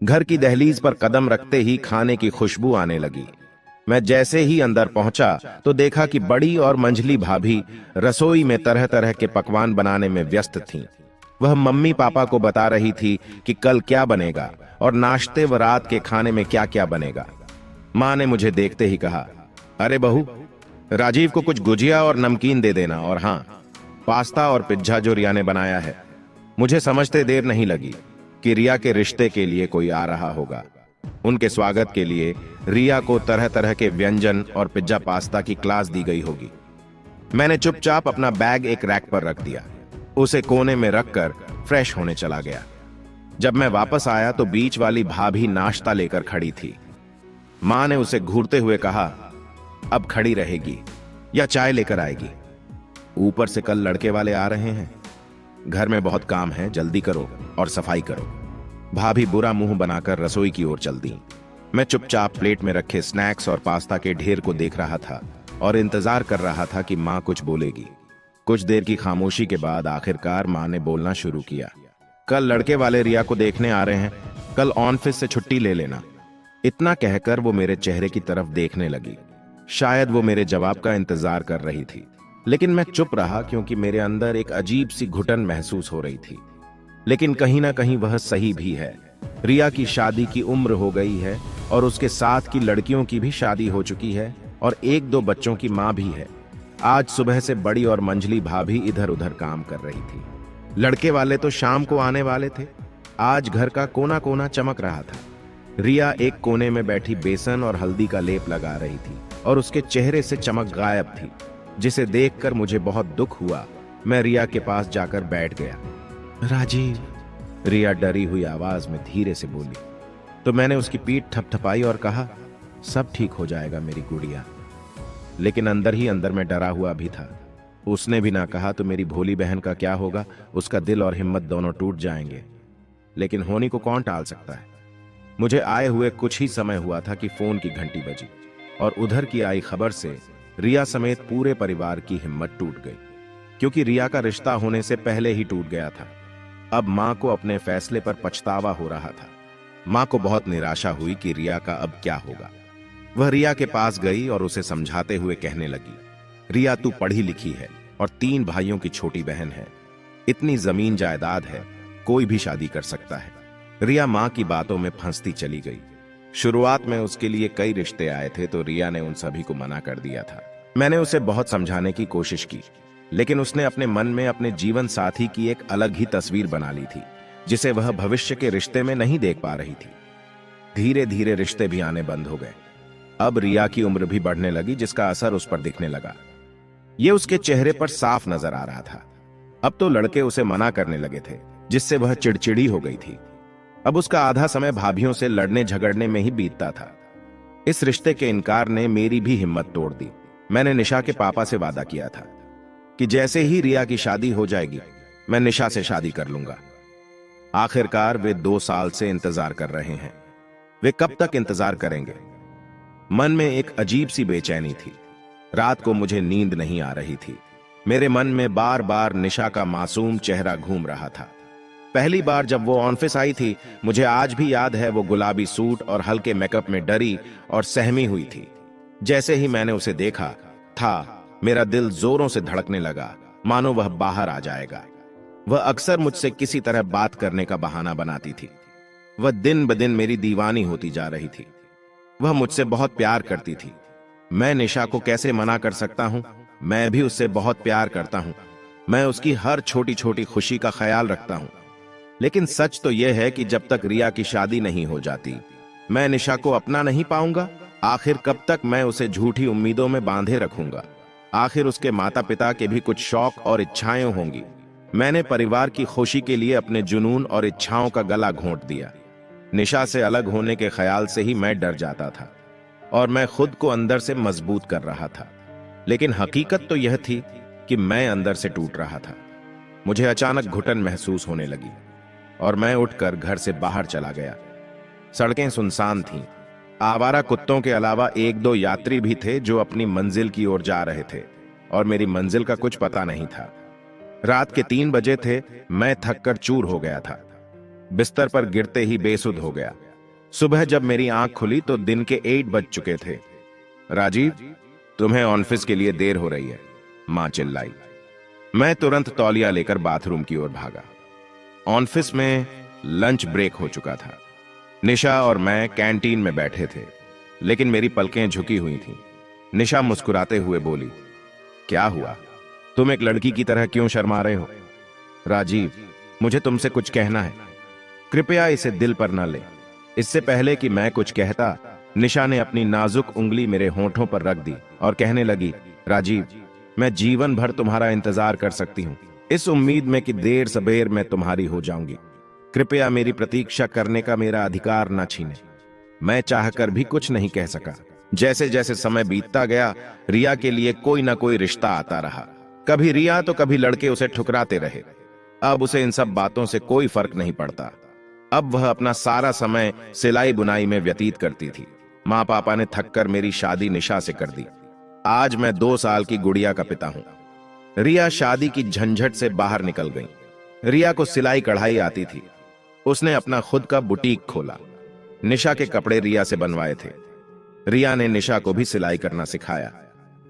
घर की दहलीज पर कदम रखते ही खाने की खुशबू आने लगी। मैं जैसे ही अंदर पहुंचा तो देखा कि बड़ी और मंझली भाभी रसोई में तरह तरह के पकवान बनाने में व्यस्त थीं। वह मम्मी पापा को बता रही थी कि कल क्या बनेगा और नाश्ते व रात के खाने में क्या क्या बनेगा। माँ ने मुझे देखते ही कहा, अरे बहू, राजीव को कुछ गुजिया और नमकीन दे देना, और हाँ, पास्ता और पिज्जा जो रिया ने बनाया है। मुझे समझते देर नहीं लगी कि रिया के रिश्ते के लिए कोई आ रहा होगा। उनके स्वागत के लिए रिया को तरह तरह के व्यंजन और पिज्जा पास्ता की क्लास दी गई होगी। मैंने चुपचाप अपना बैग एक रैक पर रख दिया, उसे कोने में रखकर फ्रेश होने चला गया। जब मैं वापस आया तो बीच वाली भाभी नाश्ता लेकर खड़ी थी। मां ने उसे घूरते हुए कहा, अब खड़ी रहेगी या चाय लेकर आएगी? ऊपर से कल लड़के वाले आ रहे हैं, घर में बहुत काम है, जल्दी करो और सफाई करो। भाभी बुरा मुंह बनाकर रसोई की ओर चल दी। मैं चुपचाप प्लेट में रखे स्नैक्स और पास्ता के ढेर को देख रहा था और इंतजार कर रहा था कि मां कुछ बोलेगी। कुछ देर की खामोशी के बाद आखिरकार मां ने बोलना शुरू किया, कल लड़के वाले रिया को देखने आ रहे हैं, कल ऑफिस से छुट्टी ले लेना। इतना कहकर वो मेरे चेहरे की तरफ देखने लगी। शायद वो मेरे जवाब का इंतजार कर रही थी, लेकिन मैं चुप रहा क्योंकि मेरे अंदर एक अजीब सी घुटन महसूस हो रही थी। लेकिन कहीं ना कहीं वह सही भी है। रिया की शादी की उम्र हो गई है और उसके साथ की लड़कियों की भी शादी हो चुकी है और एक दो बच्चों की मां भी है। आज सुबह से बड़ी और मंझली भाभी इधर उधर काम कर रही थी। लड़के वाले तो शाम को आने वाले थे। आज घर का कोना कोना चमक रहा था। रिया एक कोने में बैठी बेसन और हल्दी का लेप लगा रही थी और उसके चेहरे से चमक गायब थी, जिसे देखकर मुझे बहुत दुख हुआ। मैं रिया के पास जाकर बैठ गया। राजीव, रिया डरी हुई आवाज में धीरे से बोली। तो मैंने उसकी पीठ थपथपाई और कहा, सब ठीक हो जाएगा मेरी गुड़िया। लेकिन अंदर ही अंदर मैं डरा हुआ भी था। उसने भी ना कहा तो मेरी भोली बहन का क्या होगा? उसका दिल और हिम्मत दोनों टूट जाएंगे। लेकिन होनी को कौन टाल सकता है? मुझे आए हुए कुछ ही समय हुआ था कि फोन की घंटी बजी और उधर की आई खबर से रिया समेत पूरे परिवार की हिम्मत टूट गई, क्योंकि रिया का रिश्ता होने से पहले ही टूट गया था। अब मां को अपने फैसले पर पछतावा हो रहा था। मां को बहुत निराशा हुई कि रिया का अब क्या होगा। वह रिया के पास गई और उसे समझाते हुए कहने लगी, रिया, तू पढ़ी लिखी है और 3 भाइयों की छोटी बहन है। इतनी जमीन जायदाद है, कोई भी शादी कर सकता है। रिया मां की बातों में फंसती चली गई। शुरुआत में उसके लिए कई रिश्ते आए थे तो रिया ने उन सभी को मना कर दिया था। मैंने उसे बहुत समझाने की कोशिश की, लेकिन उसने अपने मन में अपने जीवन साथी की एक अलग ही तस्वीर बना ली थी, जिसे वह भविष्य के रिश्ते में नहीं देख पा रही थी। धीरे धीरे रिश्ते भी आने बंद हो गए। अब रिया की उम्र भी बढ़ने लगी, जिसका असर उस पर दिखने लगा। यह उसके चेहरे पर साफ नजर आ रहा था। अब तो लड़के उसे मना करने लगे थे, जिससे वह चिड़चिड़ी हो गई थी। अब उसका आधा समय भाभियों से लड़ने झगड़ने में ही बीतता था। इस रिश्ते के इनकार ने मेरी भी हिम्मत तोड़ दी। मैंने निशा के पापा से वादा किया था कि जैसे ही रिया की शादी हो जाएगी, मैं निशा से शादी कर लूंगा। आखिरकार वे 2 साल से इंतजार कर रहे हैं। वे कब तक इंतजार करेंगे? मन में एक अजीब सी बेचैनी थी। रात को मुझे नींद नहीं आ रही थी। मेरे मन में बार बार निशा का मासूम चेहरा घूम रहा था। पहली बार जब वो ऑफिस आई थी, मुझे आज भी याद है, वो गुलाबी सूट और हल्के मेकअप में डरी और सहमी हुई थी। जैसे ही मैंने उसे देखा था, मेरा दिल जोरों से धड़कने लगा, मानो वह बाहर आ जाएगा। वह अक्सर मुझसे किसी तरह बात करने का बहाना बनाती थी। वह दिन ब दिन मेरी दीवानी होती जा रही थी। वह मुझसे बहुत प्यार करती थी। मैं निशा को कैसे मना कर सकता हूं? मैं भी उससे बहुत प्यार करता हूं। मैं उसकी हर छोटी छोटी खुशी का ख्याल रखता हूं। लेकिन सच तो यह है कि जब तक रिया की शादी नहीं हो जाती, मैं निशा को अपना नहीं पाऊंगा। आखिर कब तक मैं उसे झूठी उम्मीदों में बांधे रखूंगा? आखिर उसके माता पिता के भी कुछ शौक और इच्छाएं होंगी। मैंने परिवार की खुशी के लिए अपने जुनून और इच्छाओं का गला घोंट दिया। निशा से अलग होने के ख्याल से ही मैं डर जाता था और मैं खुद को अंदर से मजबूत कर रहा था। लेकिन हकीकत तो यह थी कि मैं अंदर से टूट रहा था। मुझे अचानक घुटन महसूस होने लगी और मैं उठकर घर से बाहर चला गया। सड़कें सुनसान थीं। आवारा कुत्तों के अलावा 1-2 यात्री भी थे जो अपनी मंजिल की ओर जा रहे थे और मेरी मंजिल का कुछ पता नहीं था। रात के 3 बजे थे। मैं थककर चूर हो गया था। बिस्तर पर गिरते ही बेसुध हो गया। सुबह जब मेरी आंख खुली तो दिन के 8 बज चुके थे। राजीव, तुम्हें ऑफिस के लिए देर हो रही है, मां चिल्लाई। मैं तुरंत तौलिया लेकर बाथरूम की ओर भागा। ऑफिस में लंच ब्रेक हो चुका था। निशा और मैं कैंटीन में बैठे थे, लेकिन मेरी पलकें झुकी हुई थीं। निशा मुस्कुराते हुए बोली, क्या हुआ? तुम एक लड़की की तरह क्यों शर्मा रहे हो? राजीव, मुझे तुमसे कुछ कहना है, कृपया इसे दिल पर न ले। इससे पहले कि मैं कुछ कहता, निशा ने अपनी नाजुक उंगली मेरे होंठों पर रख दी और कहने लगी, राजीव, मैं जीवन भर तुम्हारा इंतजार कर सकती हूं, इस उम्मीद में कि देर सबेर मैं तुम्हारी हो जाऊंगी। कृपया मेरी प्रतीक्षा करने का मेरा अधिकार न छीने। मैं चाहकर भी कुछ नहीं कह सका। जैसे जैसे समय बीतता गया, रिया के लिए कोई ना कोई रिश्ता आता रहा। कभी रिया तो कभी लड़के उसे ठुकराते रहे। अब उसे इन सब बातों से कोई फर्क नहीं पड़ता। अब वह अपना सारा समय सिलाई बुनाई में व्यतीत करती थी। माँ पापा ने थककर मेरी शादी निशा से कर दी। आज मैं 2 साल की गुड़िया का पिता हूं। रिया शादी की झंझट से बाहर निकल गई। रिया को सिलाई कढ़ाई आती थी। उसने अपना खुद का बुटीक खोला। निशा के कपड़े रिया से बनवाए थे। रिया ने निशा को भी सिलाई करना सिखाया।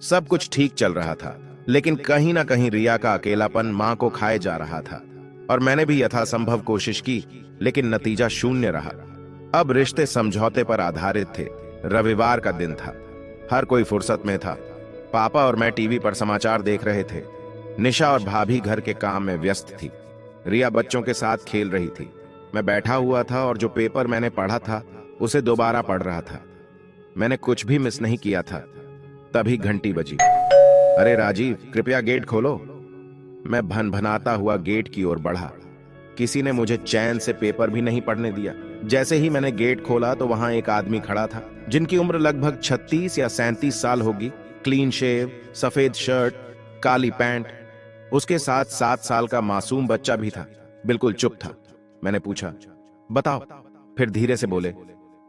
सब कुछ ठीक चल रहा था, लेकिन कहीं ना कहीं रिया का अकेलापन मां को खाए जा रहा था। और मैंने भी यथासंभव कोशिश की, लेकिन नतीजा शून्य रहा। अब रिश्ते समझौते पर आधारित थे। रविवार का दिन था, हर कोई फुर्सत में था। पापा और मैं टीवी पर समाचार देख रहे थे। निशा और भाभी घर के काम में व्यस्त थी। रिया बच्चों के साथ खेल रही थी। मैं बैठा हुआ था और जो पेपर मैंने पढ़ा था उसे दोबारा पढ़ रहा था। मैंने कुछ भी मिस नहीं किया था। तभी घंटी बजी। अरे राजीव, कृपया गेट खोलो। मैं भनभनाता हुआ गेट की ओर बढ़ा। किसी ने मुझे चैन से पेपर भी नहीं पढ़ने दिया। जैसे ही मैंने गेट खोला तो वहां एक आदमी खड़ा था, जिनकी उम्र लगभग 36 या 37 साल होगी। क्लीन शेव, सफेद शर्ट, काली पैंट। उसके साथ 7 साल का मासूम बच्चा भी था। बिल्कुल चुप था। मैंने पूछा, बताओ। फिर धीरे से बोले,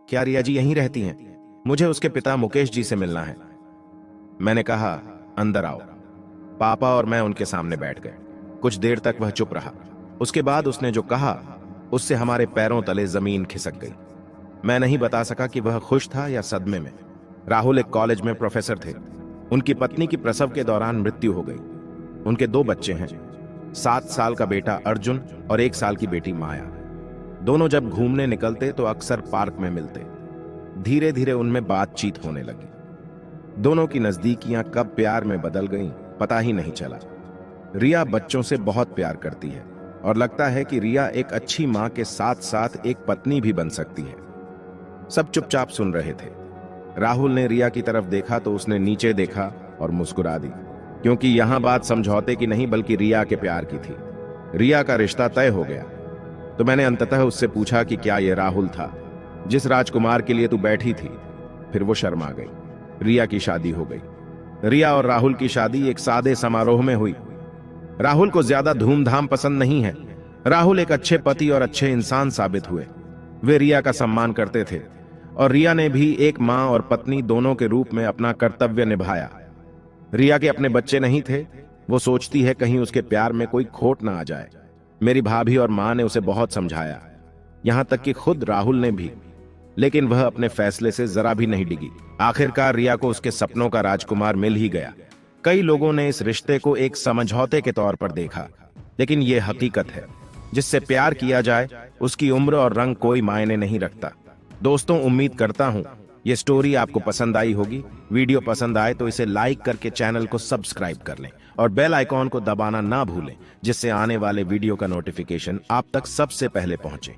क्या रिया जी यहीं रहती हैं? मुझे उसके पिता मुकेश जी से मिलना है। मैंने कहा, अंदर आओ। पापा और मैं उनके सामने बैठ गए। कुछ देर तक वह चुप रहा। उसके बाद उसने जो कहा, उससे हमारे पैरों तले जमीन खिसक गई। मैं नहीं बता सका कि वह खुश था या सदमे में। राहुल एक कॉलेज में प्रोफेसर थे। उनकी पत्नी की प्रसव के दौरान मृत्यु हो गई। उनके 2 बच्चे हैं, 7 साल का बेटा अर्जुन और 1 साल की बेटी माया। दोनों जब घूमने निकलते तो अक्सर पार्क में मिलते। धीरे धीरे उनमें बातचीत होने लगी। दोनों की नजदीकियां कब प्यार में बदल गईं, पता ही नहीं चला। रिया बच्चों से बहुत प्यार करती है और लगता है कि रिया एक अच्छी मां के साथ साथ एक पत्नी भी बन सकती है। सब चुपचाप सुन रहे थे। राहुल ने रिया की तरफ देखा तो उसने नीचे देखा और मुस्कुरा दी, क्योंकि यहां बात समझौते की नहीं बल्कि रिया के प्यार की थी। रिया का रिश्ता तय हो गया। तो मैंने अंततः उससे पूछा कि क्या यह राहुल था जिस राजकुमार के लिए तू बैठी थी? फिर वो शर्मा गई। रिया की शादी हो गई। रिया और राहुल की शादी एक सादे समारोह में हुई। राहुल को ज्यादा धूमधाम पसंद नहीं है। राहुल एक अच्छे पति और अच्छे इंसान साबित हुए। वे रिया का सम्मान करते थे और रिया ने भी एक मां और पत्नी दोनों के रूप में अपना कर्तव्य निभाया। रिया के अपने बच्चे नहीं थे। वो सोचती है कहीं उसके प्यार में कोई खोट ना आ जाए। मेरी भाभी और मां ने उसे बहुत समझाया, यहां तक कि खुद राहुल ने भी, लेकिन वह अपने फैसले से जरा भी नहीं डिगी। आखिरकार रिया को उसके सपनों का राजकुमार मिल ही गया। कई लोगों ने इस रिश्ते को एक समझौते के तौर पर देखा, लेकिन यह हकीकत है। जिससे प्यार किया जाए उसकी उम्र और रंग कोई मायने नहीं रखता। दोस्तों, उम्मीद करता हूं यह स्टोरी आपको पसंद आई होगी। वीडियो पसंद आए तो इसे लाइक करके चैनल को सब्सक्राइब कर लें और बेल आइकॉन को दबाना ना भूलें, जिससे आने वाले वीडियो का नोटिफिकेशन आप तक सबसे पहले पहुंचे।